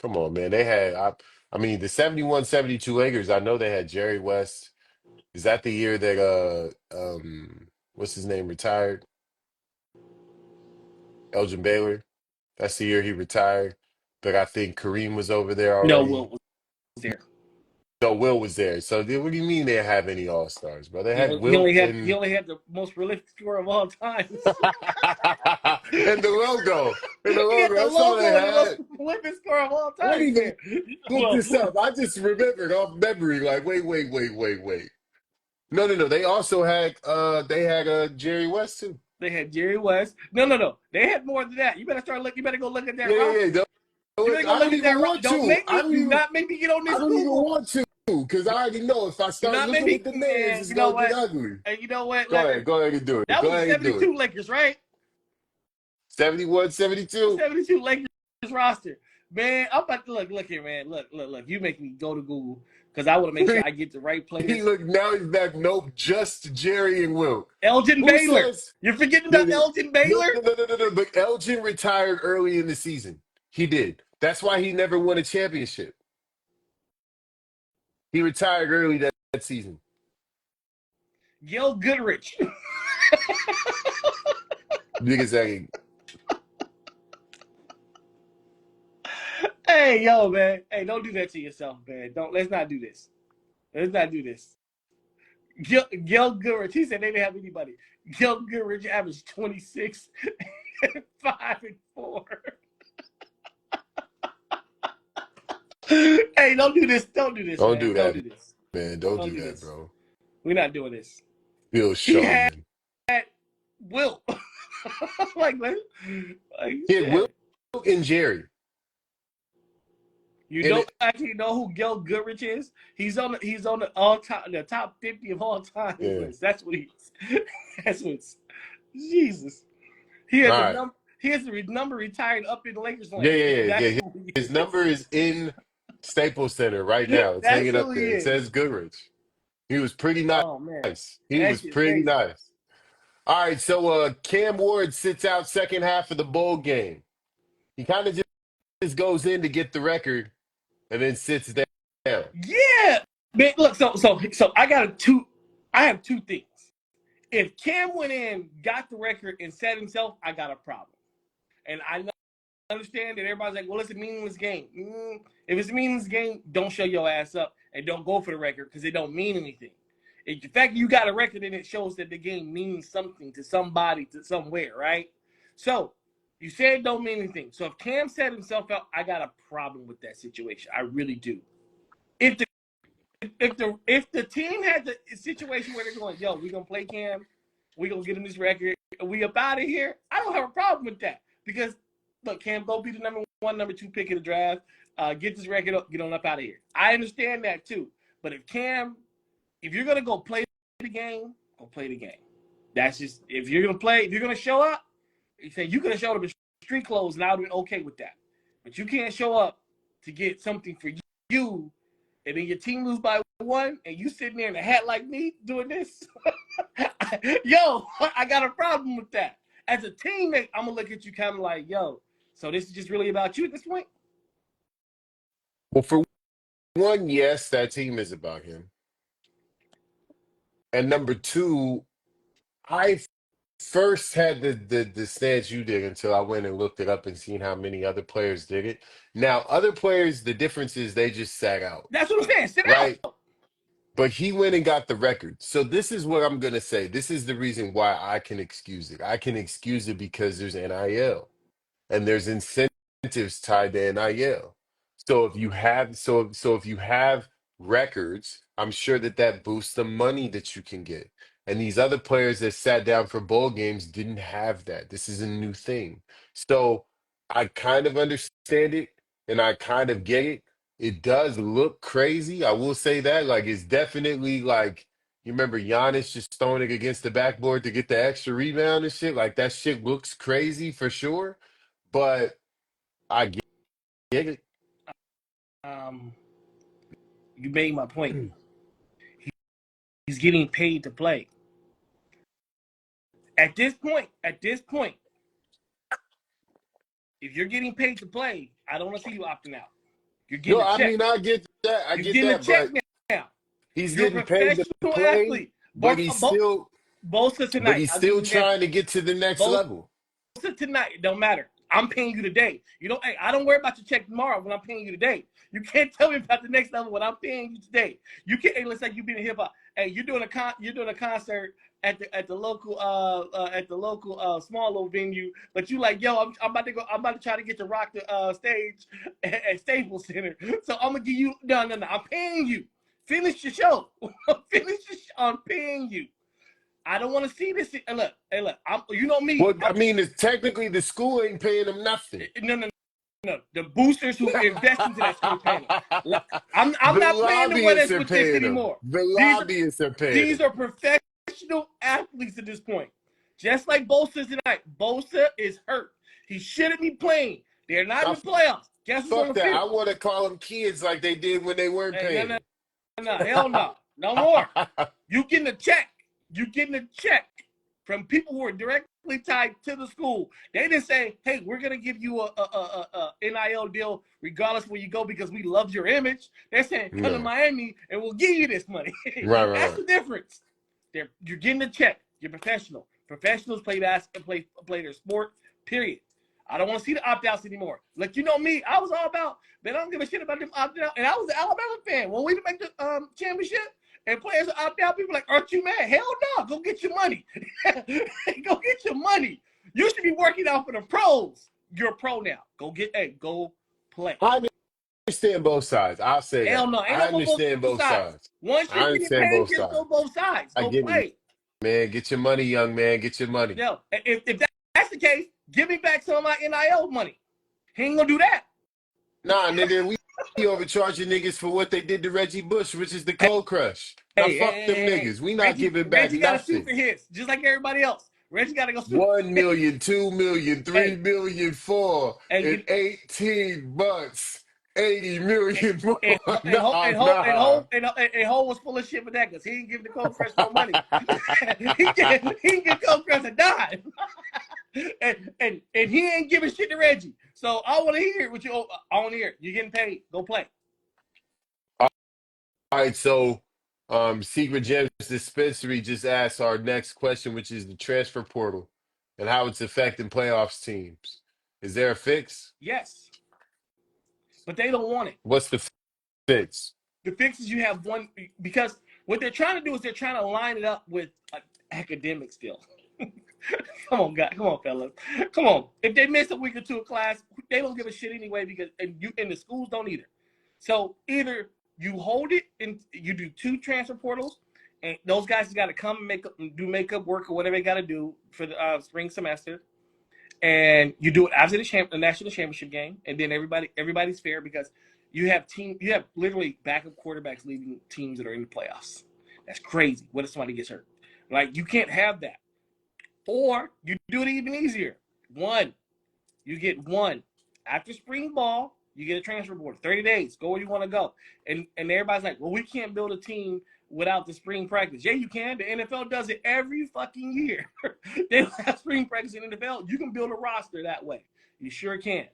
Come on, man. I mean, the 71-72 Lakers, I know they had Jerry West. Is that the year that what's his name retired? Elgin Baylor. That's the year he retired. But I think Kareem was over there No, already. Will was there. No, Will was there. So what do you mean they didn't have any All-Stars, bro? They He, had he only Wilt had and the most prolific scorer of all time. and the logo. And the He had logo. the That's all they logo and the most had. prolific scorer of all I time. didn't even look Well, this up. I just remembered off memory, like, wait. No. They also had Jerry West too. they had Jerry West. No. They had more than that. You better start looking. You better go look at that Yeah. roster. You better go I look don't at that even roster. want to. Do not make me get on I this don't even Google. want to because I already know if I Do start not make looking me. at the names, And it's you know gonna get what? ugly. And you know what? Go ahead and do it. That Go was the ahead and do it. 72 Lakers, right? 71, 72. 72 Lakers roster. Man, I'm about to look here, man. Look. You make me go to Google because I want to make sure I get the right players. Now he's back. Nope, just Jerry and Will. Elgin Who Baylor. says? You're forgetting No, about Elgin Baylor? no. But Elgin retired early in the season. He did. That's why he never won a championship. He retired early that season. Gil Goodrich. Niggas ain't. Hey, yo, man. Hey, don't do that to yourself, man. Let's not do this. Let's not do this. Gil Goodrich, he said they didn't have anybody. Gil Goodrich averaged 26, 5 and 4. Hey, don't do this. Don't do this, Don't man. do Don't that, do this. man. Don't Don't do do that, this. bro. We're not doing this. Bill He had Sharman. Wilt. like Yeah, Will shit. and Jerry. You And don't actually know who Gil Goodrich is? He's on the top 50 of all time yeah. list. That's what he's. That's what's. Jesus. He All has right. the number retired up in Lakers Yeah, land. yeah, yeah, That's yeah. who he His number is in Staples Center right is. now. It's That's hanging who up he there. It is. says Goodrich. He was pretty Oh man, nice. He that was shit's pretty crazy. nice. All right, so Cam Ward sits out second half of the bowl game. He kind of just goes in to get the record and then sits down. Yeah, man. Look, so I have two things. If Cam went in, got the record, and set himself, I got a problem. And I understand that everybody's like, well, it's a meaningless game. If it's a meaningless game, don't show your ass up and don't go for the record because it don't mean anything. The fact that you got a record and it shows that the game means something to somebody, to somewhere, right? So you said it don't mean anything. So if Cam set himself up, I got a problem with that situation. I really do. If the team had the situation where they're going, yo, we're gonna play Cam, we're gonna get him this record, we up out of here, I don't have a problem with that. Because look, Cam, go be the number 1, number 2 pick of the draft, get this record up, get on up out of here. I understand that too. But if you're gonna go play the game, go play the game. That's just if you're gonna show up, you say you could have showed up in street clothes and I would have been okay with that. But you can't show up to get something for you and then your team lose by 1, and you sitting there in a hat like me doing this. Yo, I got a problem with that. As a teammate, I'm gonna look at you kind of like, yo, so this is just really about you at this point? Well, for one, yes, that team is about him. And number two, I first had the stance you did until I went and looked it up and seen how many other players did it. Now, other players, the difference is they just sat out, That's what I'm saying. Sit right? out. But he went and got the record. So this is what I'm going to say. This is the reason why I can excuse it. I can excuse it because there's NIL and there's incentives tied to NIL. So if you have records, I'm sure that boosts the money that you can get. And these other players that sat down for bowl games didn't have that. This is a new thing. So I kind of understand it and I kind of get it. It does look crazy. I will say that. Like it's definitely like you remember Giannis just throwing it against the backboard to get the extra rebound and shit. Like that shit looks crazy for sure. But I get it. Um, you made my point. He's getting paid to play. At this point, if you're getting paid to play, I don't want to see you opting out. You're No, getting a I check. mean I get that. I You're get getting a that, check but now. he's You're a getting paid to professional play, athlete. Bosa but tonight. he's I'll give you still an example. trying to get to the next Bosa level. tonight. It don't matter. I'm paying you today. Hey, I don't worry about your check tomorrow when I'm paying you today. You can't tell me about the next level when I'm paying you today. You can't. Hey, let's say you being in hip hop. Hey, you're doing a concert at the local small little venue, but you like, yo, I'm about to try to get to rock the stage at Staples Center. So I'm gonna give you no. I'm paying you. Finish your show. I'm paying you. I don't want to see this. Hey, look. You know me. Well, I mean, it's technically the school ain't paying him nothing. No. The boosters who invest into that school paying them. I'm The not playing the what lobbyists ifs are with this paying him. anymore. The lobbyists are paying These him. are professional athletes at this point. Just like Bosa tonight. Bosa is hurt. He shouldn't be playing. They're not in the playoffs. Guess who's on Fuck the that. I field? want to call them kids like they did when they weren't Hey, paying no, hell no. No more. You getting a check. You getting a check from people who are directly tied to the school. They didn't say, hey, we're going to give you a NIL deal regardless where you go because we love your image. They're saying, come to Miami and we'll give you this money. Right. That's the difference. You're getting a check. You're professional. Professionals play basketball, play their sport, period. I don't want to see the opt-outs anymore. Like, you know me, I was all about, man, I don't give a shit about them opt-out. And I was an Alabama fan. When we make the championship and players opt out, people are like, aren't you mad? Hell no, go get your money. Go get your money. You should be working out for the pros. You're a pro now. Go play. I understand both sides. I'll say Hell that. no, ain't I no understand both sides. Once I you're getting understand paid, both just sides. go both sides. I Go get play. it, man. Get your money, young man. Get your money. Yo, if that's the case, give me back some of my NIL money. He ain't gonna do that. Nah, nigga, we overcharging niggas for what they did to Reggie Bush, which is the Cold Crush. Now fuck them niggas. We not giving back Reggie got to sue nothing. for his, just like everybody else. Reggie got to go sue. 1 million, 2 million, 3 million, 4 Hey, in 18 months. 80 million more. And Ho was full of shit for that because he didn't give the Cold Crush no money. he didn't give Cold Crush a dime. and he ain't giving shit to Reggie. So I want to hear what you. I want to hear. You're getting paid. Go play. All right, so Secret Gems Dispensary just asked our next question, which is the transfer portal and how it's affecting playoffs teams. Is there a fix? Yes, but they don't want it. What's the fix? The fix is you have one, because what they're trying to do is they're trying to line it up with academics still. Come on, guys. Come on, fellas. Come on. If they miss a week or two of class, they don't give a shit anyway because and the schools don't either. So either you hold it and you do 2 transfer portals, and those guys got to come and do makeup work or whatever they got to do for the spring semester, and you do it after the national championship game, and then everybody's fair because you have literally backup quarterbacks leading teams that are in the playoffs. That's crazy. What if somebody gets hurt? Like, you can't have that. Or you do it even easier. You get one. After spring ball, you get a transfer board. 30 days. Go where you want to go. And everybody's like, well, we can't build a team without the spring practice. Yeah, you can. The NFL does it every fucking year. They don't have spring practice in the NFL. You can build a roster that way. You sure can.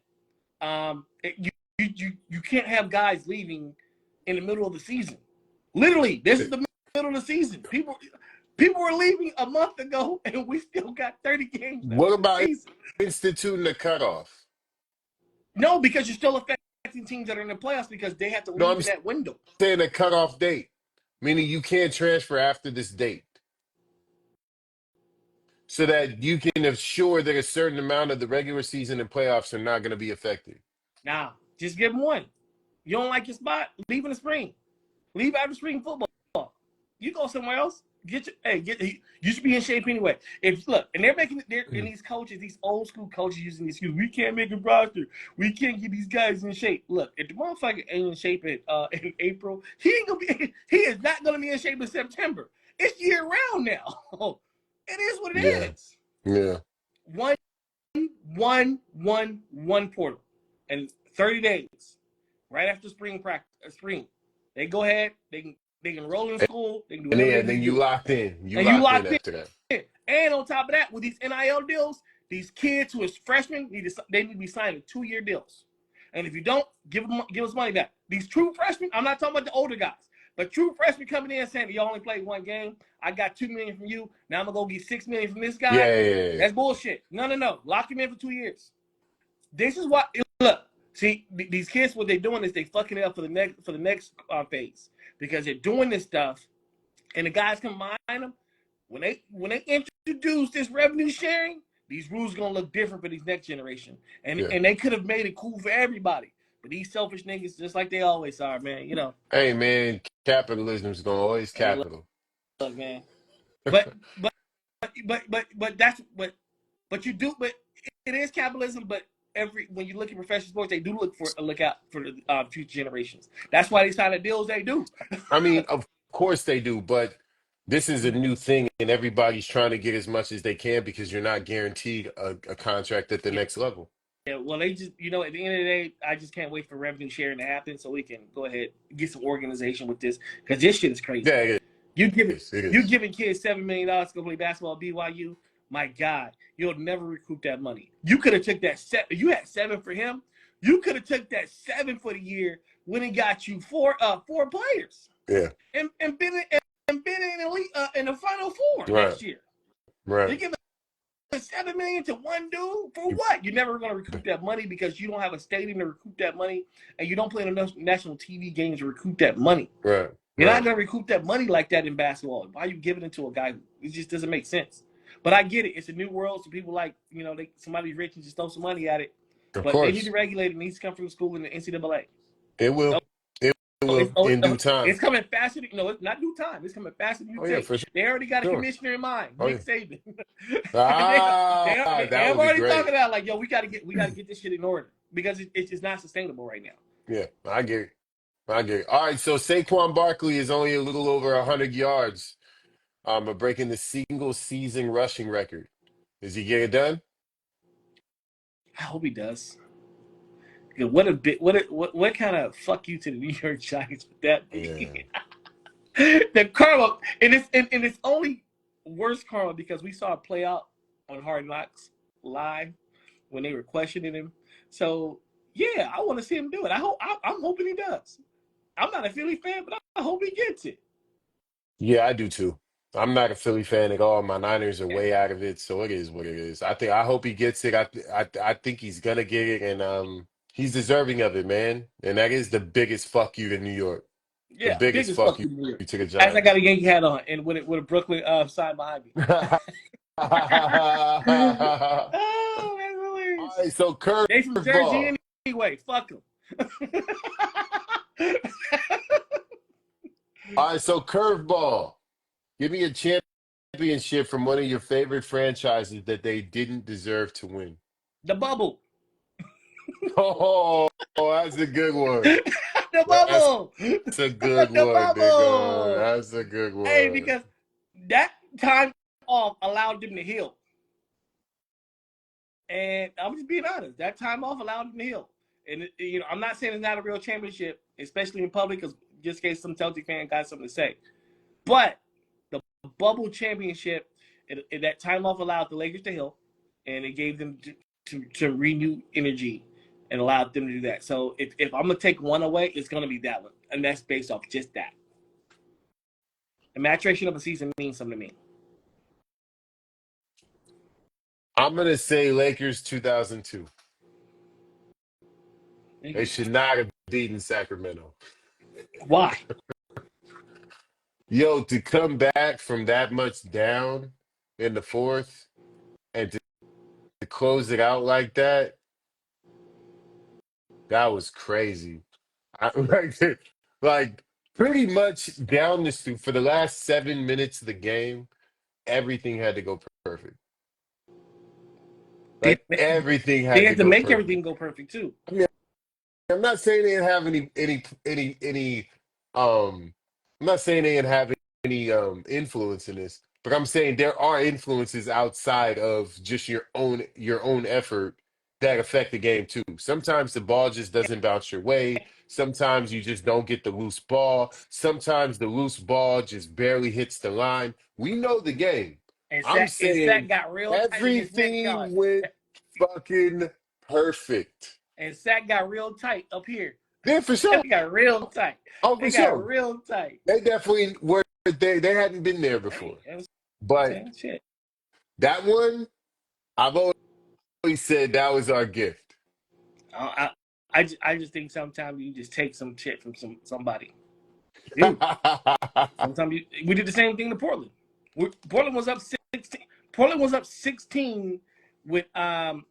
You can't have guys leaving in the middle of the season. Literally, this is the middle of the season. People were leaving a month ago, and we still got 30 games. What about instituting a cutoff? No, because you're still affecting teams that are in the playoffs because they have to leave in that window. Saying a cutoff date, meaning you can't transfer after this date, so that you can assure that a certain amount of the regular season and playoffs are not going to be affected. Now, just give them one. You don't like your spot? Leave in the spring. Leave after spring football. You go somewhere else. You should be in shape anyway. And these coaches, these old school coaches using the excuse, we can't make a roster. We can't get these guys in shape. Look, if the motherfucker ain't in shape in April, he is not gonna be in shape in September. It's year round now. It is what it is. Yeah. One portal. And 30 days. Right after spring. They go ahead, they can enroll in school. They can do whatever. And then you locked in. You locked in after that. And on top of that, with these NIL deals, these kids who are freshmen need to be signing 2-year deals. And if you don't, give us money back. These true freshmen, I'm not talking about the older guys, but true freshmen coming in saying, you only played 1 game. I got $2 million from you. Now I'm gonna go get $6 million from this guy. Yeah. That's bullshit. No. Lock him in for 2 years. This is what. Look, see, these kids, what they're doing is they fucking it up for the next phase. Because they're doing this stuff, and the guys come behind them. When they introduce this revenue sharing, these rules are gonna look different for these next generation. And they could have made it cool for everybody. But these selfish niggas, just like they always are, man. You know. Hey man, capitalism's gonna always capital. Look, man. But that's but you do. But it is capitalism. But when you look at professional sports, they do look out for the future generations. That's why they sign the deals they do. I mean, of course they do, but this is a new thing, and everybody's trying to get as much as they can because you're not guaranteed a contract at the next level. Yeah, well, they just, at the end of the day, I just can't wait for revenue sharing to happen so we can go ahead and get some organization with this because this shit is crazy. Yeah, it is. You giving kids $7 million to go play basketball at BYU. My God, you'll never recoup that money. You could have took that you had 7 for him. You could have took that 7 for the year when it got you 4 players. Yeah. And been in elite in the Final Four next year. Right. They give $7 million to one dude for what? You're never going to recoup that money because you don't have a stadium to recoup that money, and you don't play enough national TV games to recoup that money. Right. You're not going to recoup that money like that in basketball. Why are you giving it to a guy? It just doesn't make sense. But I get it. It's a new world, so people like somebody's rich and just throw some money at it. Of But they need to course. regulate it. It needs to come from the school in the NCAA. It will. It will in due time. It's coming faster. No, it's not due time. It's coming faster than you think. Yeah, for sure. They already got a commissioner in mind, Nick Saban. That They're would be already great. talking about like, yo, we got to get this shit in order because it's just not sustainable right now. Yeah, I get it. I get it. All right, so Saquon Barkley is only a little over 100 yards. Breaking the single season rushing record. Is he getting it done? I hope he does. What kind of fuck you to the New York Giants would that be? Yeah. The karma, and it's only worse karma because we saw it play out on Hard Knocks live when they were questioning him. So yeah, I want to see him do it. I'm hoping he does. I'm not a Philly fan, but I hope he gets it. Yeah, I do too. I'm not a Philly fan at all. My Niners are way out of it, so it is what it is. I hope he gets it. I think he's gonna get it, and he's deserving of it, man. And that is the biggest fuck you to New York. The Yeah, biggest biggest fuck fuck you you to the as I got a Giants. Yankee hat on and with a Brooklyn sign behind me. Oh, that's All hilarious. right, so They from Jersey curveball. anyway. Fuck them. All right, so curveball. Give me a championship from one of your favorite franchises that they didn't deserve to win. The bubble. Oh, that's a good one. The That's bubble. a good The one, nigga. bubble. That's a good Hey, one. because that time off allowed them to heal. And I'm just being honest. That time off allowed them to heal. And I'm not saying it's not a real championship, especially in public, because just in case some Celtic fan got something to say. But the bubble championship, that time off allowed the Lakers to heal, and it gave them to renew energy and allowed them to do that. So if I'm gonna take one away, it's gonna be that one, and that's based off just that. The maturation of a season means something to me. I'm gonna say Lakers 2002. They should not have beaten Sacramento. Why? Yo, to come back from that much down in the fourth and to close it out like that, that was crazy. Like pretty much down the street for the last 7 minutes of the game, everything had to go perfect. They, Like everything they had to had to go make perfect. everything go perfect too. I mean, I'm not saying they didn't have any I'm not saying they didn't have any influence in this, but I'm saying there are influences outside of just your own effort that affect the game too. Sometimes the ball just doesn't bounce your way. Sometimes you just don't get the loose ball. Sometimes the loose ball just barely hits the line. We know the game. And I'm Sack saying got real tight against Metcalf. everything went fucking perfect. And Sack got real tight up here. Yeah, for They sure. got real tight. Oh, They for got sure. real tight. They definitely were there. They hadn't been there before. Hey, that's But shit. that one, I've always said that was our gift. I just think sometimes you just take some shit from somebody. Dude, sometimes we did the same thing to Portland. Portland was up 16. Portland was up 16 with 12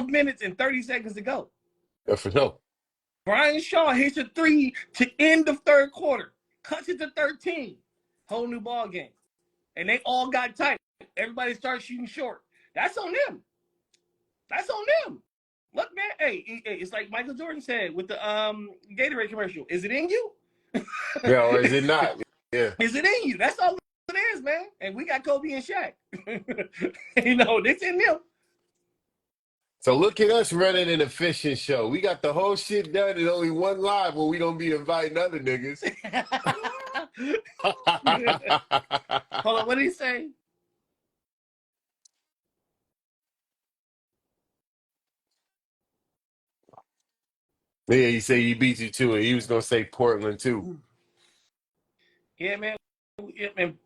minutes and 30 seconds to go. Yeah, for sure. Brian Shaw hits a three to end the third quarter, cuts it to 13. Whole new ball game. And they all got tight. Everybody starts shooting short. That's on them. That's on them. Look, man, hey, it's like Michael Jordan said with the Gatorade commercial. Is it in you? Yeah, or is it not? Yeah. Is it in you? That's all it is, man. And we got Kobe and Shaq. It's in them. So look at us running an efficient show. We got the whole shit done in only one live where we don't be inviting other niggas. Hold on, what did he say? Yeah, he said he beat you too, and he was gonna say Portland too. Yeah, man. and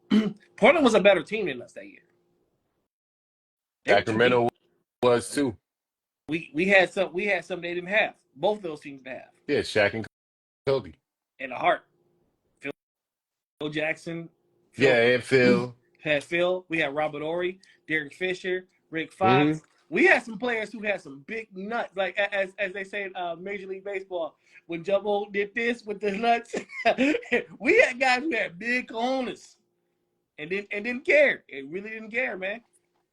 Portland was a better team than us that year. They were too deep. Sacramento was too. We had some they didn't have. Both of those teams didn't have. Yeah, Shaq and Kobe. And the heart. Phil Jackson. Yeah, and Phil. Had Phil. We had Robert Horry, Derek Fisher, Rick Fox. Mhm. We had some players who had some big nuts, like as they say in Major League Baseball. When Jumbo did this with the nuts, we had guys who had big cojones and didn't care. It really didn't care, man.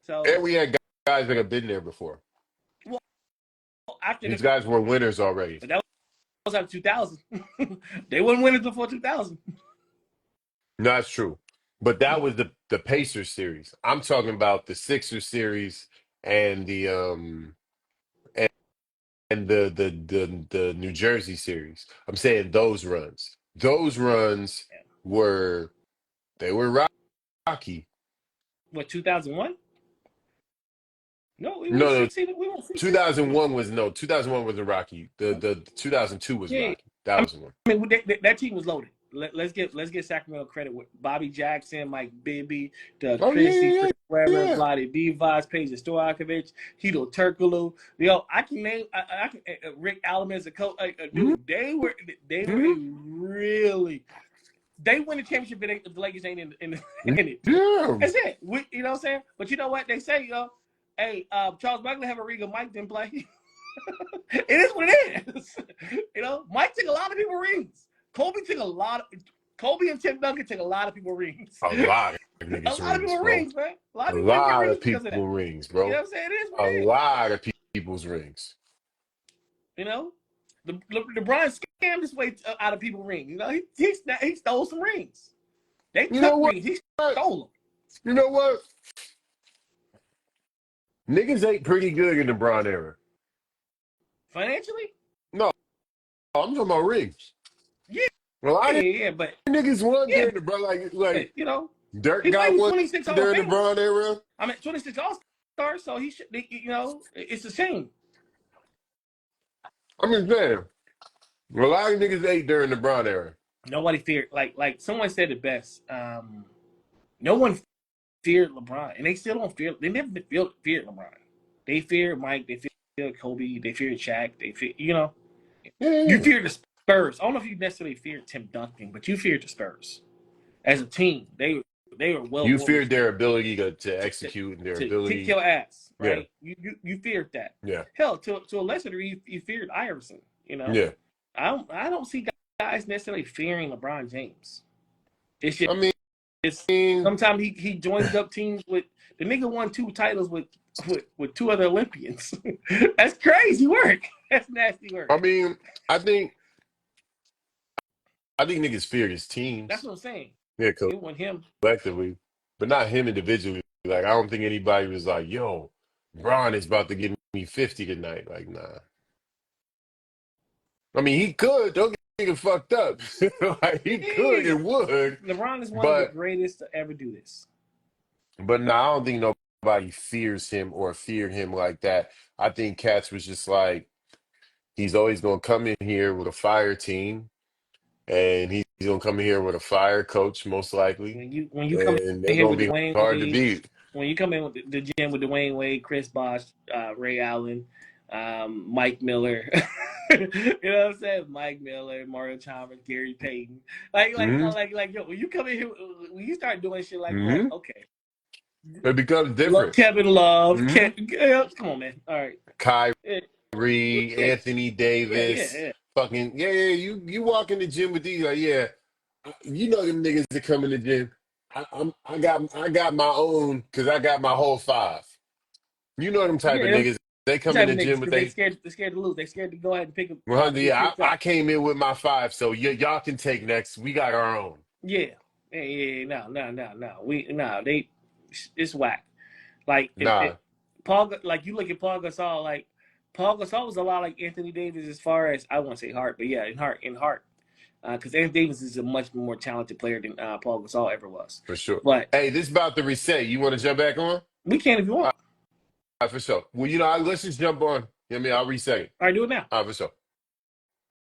So And we had guys that have been there before. well, after These guys were winners already. but that was after 2000. They weren't winners before 2000. No, that's true. But that was the Pacers series. I'm talking about the Sixers series and the New Jersey series. I'm saying those runs. Those runs were rocky. What 2001? No, we won No, 16. We won 16. 2001 was no. 2001 wasn't rocky. The 2002 was Yeah. rocky. That was the one. I mean, that team was loaded. Let's get Sacramento credit with Bobby Jackson, Mike Bibby, Doug Christie, Chris Webber, Vlade Divac, Peja Stojakovic, Hedo Turkoglu. I can name Rick Allen as a coach. Dude, they were really. They win the championship if the Lakers ain't in it. Yeah. That's it. You know what I'm saying? But you know what they say, hey, Charles Barkley have a ring, Mike didn't play. It is what it is. Mike took a lot of people rings. Kobe and Tim Duncan took a lot of people rings. A lot of niggas a lot of people rings, man. A lot of people rings, bro. You know what I'm saying? It is what it is. A lot of people's rings. LeBron scammed his way out of people's rings. He stole some rings. They You know took what? rings. He stole them. You know what? Niggas ain't pretty good in the Bron era. Financially? No, I'm talking about rings. Yeah. Well, but niggas won during the Bron, like Dirk got one 26 during the Bron era. I mean, 26 All-Stars, so he should. It's a shame. I'm just saying, a lot of niggas ate during the Bron era. Nobody feared, like someone said it best. No one feared LeBron, and they still don't fear. They never feared LeBron. They feared Mike. They feared Kobe. They feared Shaq. They feared, Yeah. You feared the Spurs. I don't know if you necessarily feared Tim Duncan, but you feared the Spurs as a team. They were well. You feared their ability to execute and their ability to kick your ass, right? Yeah. You feared that. Yeah. Hell, to a lesser degree, you feared Iverson. Yeah. I don't see guys necessarily fearing LeBron James. It's just, sometimes he joins up teams with the nigga won 2 titles with 2 other Olympians. That's crazy work. That's nasty work. I mean, I think niggas feared his teams. That's what I'm saying. Yeah, it won him collectively, but not him individually. Like, I don't think anybody was like, "Yo, Bron is about to give me 50 tonight." Like, nah. I mean, he could. Don't get him fucked up. Like, he could and would. LeBron is one of the greatest to ever do this. But no, I don't think nobody fears him or feared him like that. I think Cats was just like, he's always going to come in here with a fire team, and he's going to come in here with a fire coach, most likely. When you come in here with Dwayne hard Wade, to beat. When you come in with the gym with Dwayne Wade, Chris Bosh, Ray Allen, Mike Miller, you know what I'm saying? Mike Miller, Mario Chalmers, Gary Payton, like yo, when you come in here, when you start doing shit like that, okay, it becomes different. Kevin Love, come on, man. All right, Kyrie, Anthony Davis, fucking You walk in the gym with these, like, you know them niggas that come in the gym. I got my own because I got my whole 5. You know them type of niggas. They come in the gym with they scared to lose. They scared to go ahead and pick up. I came in with my 5, so y'all can take next. We got our own. No. It's whack. Like Paul, like you look at Paul Gasol. Like Paul Gasol was a lot like Anthony Davis as far as I won't say heart, but in heart. Because Anthony Davis is a much more talented player than Paul Gasol ever was. For sure. But hey, this is about to reset. You want to jump back on? We can if you want. All right, for sure. Well, let's just jump on. I'll reset it. All right, do it now. All right, for sure.